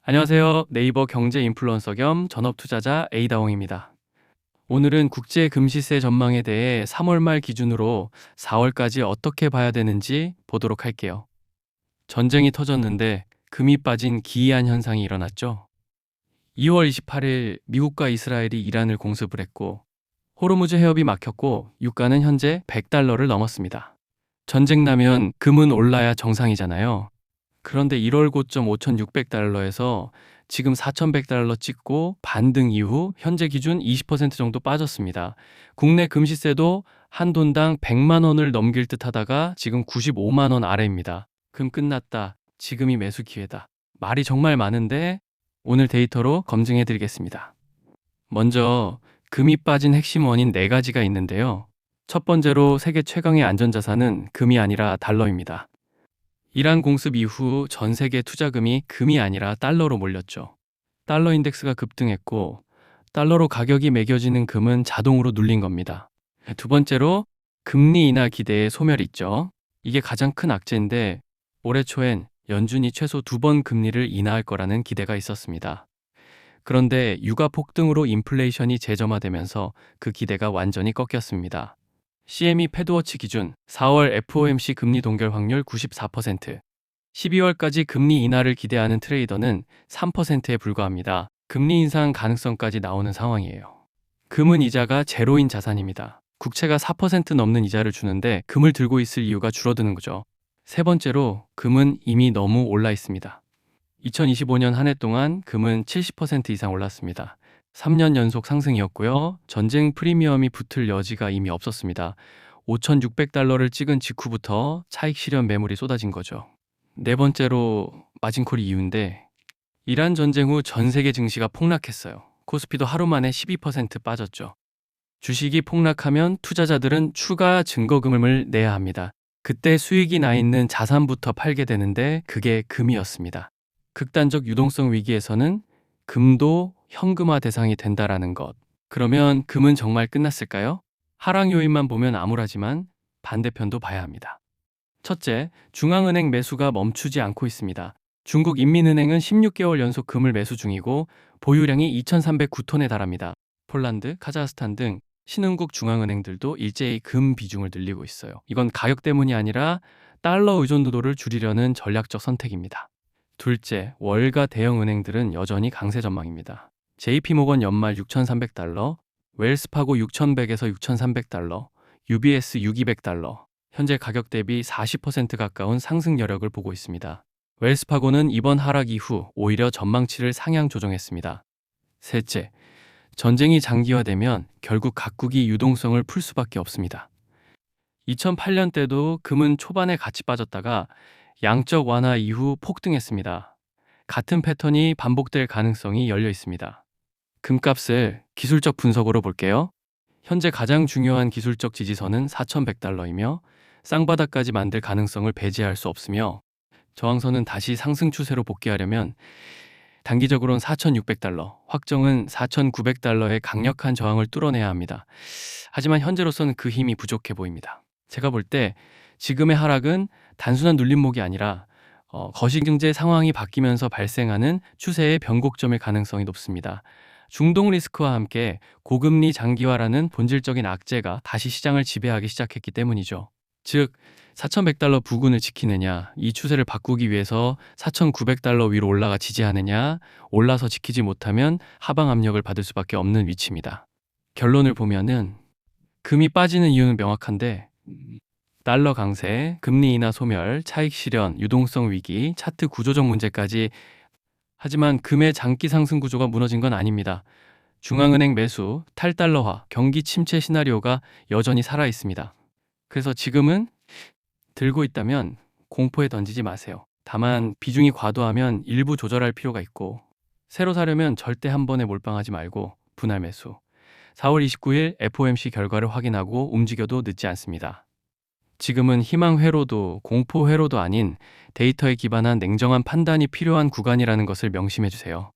안녕하세요. 네이버 경제 인플루언서 겸 전업 투자자 A다홍입니다. 오늘은 국제 금시세 전망에 대해 3월 말 기준으로 4월까지 어떻게 봐야 되는지 보도록 할게요. 전쟁이 터졌는데 금이 빠진 기이한 현상이 일어났죠. 2월 28일 미국과 이스라엘이 이란을 공습을 했고 호르무즈 해협이 막혔고 유가는 현재 100달러를 넘었습니다. 전쟁 나면 금은 올라야 정상이잖아요. 그런데 1월 고점 5,600달러에서 지금 4,100달러 찍고 반등 이후 현재 기준 20% 정도 빠졌습니다. 국내 금시세도 한 돈당 100만 원을 넘길 듯 하다가 지금 95만 원 아래입니다. 금 끝났다. 지금이 매수 기회다. 말이 정말 많은데 오늘 데이터로 검증해 드리겠습니다. 먼저 금이 빠진 핵심 원인 4가지가 있는데요. 첫 번째로 세계 최강의 안전자산은 금이 아니라 달러입니다. 이란 공습 이후 전 세계 투자금이 금이 아니라 달러로 몰렸죠. 달러 인덱스가 급등했고 달러로 가격이 매겨지는 금은 자동으로 눌린 겁니다. 두 번째로 금리 인하 기대의 소멸 있죠. 이게 가장 큰 악재인데 올해 초엔 연준이 최소 2번 금리를 인하할 거라는 기대가 있었습니다. 그런데 유가 폭등으로 인플레이션이 재점화되면서 그 기대가 완전히 꺾였습니다. CME 패드워치 기준 4월 FOMC 금리 동결 확률 94%, 12월까지 금리 인하를 기대하는 트레이더는 3%에 불과합니다. 금리 인상 가능성까지 나오는 상황이에요. 금은 이자가 제로인 자산입니다. 국채가 4% 넘는 이자를 주는데 금을 들고 있을 이유가 줄어드는 거죠. 세 번째로 금은 이미 너무 올라 있습니다. 2025년 한 해 동안 금은 70% 이상 올랐습니다. 3년 연속 상승이었고요. 전쟁 프리미엄이 붙을 여지가 이미 없었습니다. 5,600달러를 찍은 직후부터 차익 실현 매물이 쏟아진 거죠. 네 번째로 마진콜이 이유인데 이란 전쟁 후 전 세계 증시가 폭락했어요. 코스피도 하루 만에 12% 빠졌죠. 주식이 폭락하면 투자자들은 추가 증거금을 내야 합니다. 그때 수익이 나 있는 자산부터 팔게 되는데 그게 금이었습니다. 극단적 유동성 위기에서는 금도 현금화 대상이 된다라는 것. 그러면 금은 정말 끝났을까요? 하락 요인만 보면 암울하지만 반대편도 봐야 합니다. 첫째, 중앙은행 매수가 멈추지 않고 있습니다. 중국 인민은행은 16개월 연속 금을 매수 중이고 보유량이 2,309톤에 달합니다. 폴란드, 카자흐스탄 등 신흥국 중앙은행들도 일제히 금 비중을 늘리고 있어요. 이건 가격 때문이 아니라 달러 의존도를 줄이려는 전략적 선택입니다. 둘째, 월가 대형 은행들은 여전히 강세 전망입니다. JP모건 연말 6,300달러, 웰스파고 6,100에서 6,300달러, UBS 6,200달러, 현재 가격 대비 40% 가까운 상승 여력을 보고 있습니다. 웰스파고는 이번 하락 이후 오히려 전망치를 상향 조정했습니다. 셋째, 전쟁이 장기화되면 결국 각국이 유동성을 풀 수밖에 없습니다. 2008년 때도 금은 초반에 같이 빠졌다가 양적 완화 이후 폭등했습니다. 같은 패턴이 반복될 가능성이 열려 있습니다. 금값을 기술적 분석으로 볼게요. 현재 가장 중요한 기술적 지지선은 4,100달러이며 쌍바닥까지 만들 가능성을 배제할 수 없으며 저항선은 다시 상승 추세로 복귀하려면 단기적으로는 4,600달러, 확정은 4,900달러의 강력한 저항을 뚫어내야 합니다. 하지만 현재로서는 그 힘이 부족해 보입니다. 제가 볼 때 지금의 하락은 단순한 눌림목이 아니라 거시경제 상황이 바뀌면서 발생하는 추세의 변곡점일 가능성이 높습니다. 중동 리스크와 함께 고금리 장기화라는 본질적인 악재가 다시 시장을 지배하기 시작했기 때문이죠. 즉 4,100달러 부근을 지키느냐, 이 추세를 바꾸기 위해서 4,900달러 위로 올라가 지지하느냐, 올라서 지키지 못하면 하방 압력을 받을 수밖에 없는 위치입니다. 결론을 보면은 금이 빠지는 이유는 명확한데 달러 강세, 금리 인하 소멸, 차익 실현, 유동성 위기, 차트 구조적 문제까지. 하지만 금의 장기 상승 구조가 무너진 건 아닙니다. 중앙은행 매수, 탈달러화, 경기 침체 시나리오가 여전히 살아 있습니다. 그래서 지금은 들고 있다면 공포에 던지지 마세요. 다만 비중이 과도하면 일부 조절할 필요가 있고 새로 사려면 절대 한 번에 몰빵하지 말고 분할 매수. 4월 29일 FOMC 결과를 확인하고 움직여도 늦지 않습니다. 지금은 희망 회로도 공포 회로도 아닌 데이터에 기반한 냉정한 판단이 필요한 구간이라는 것을 명심해 주세요.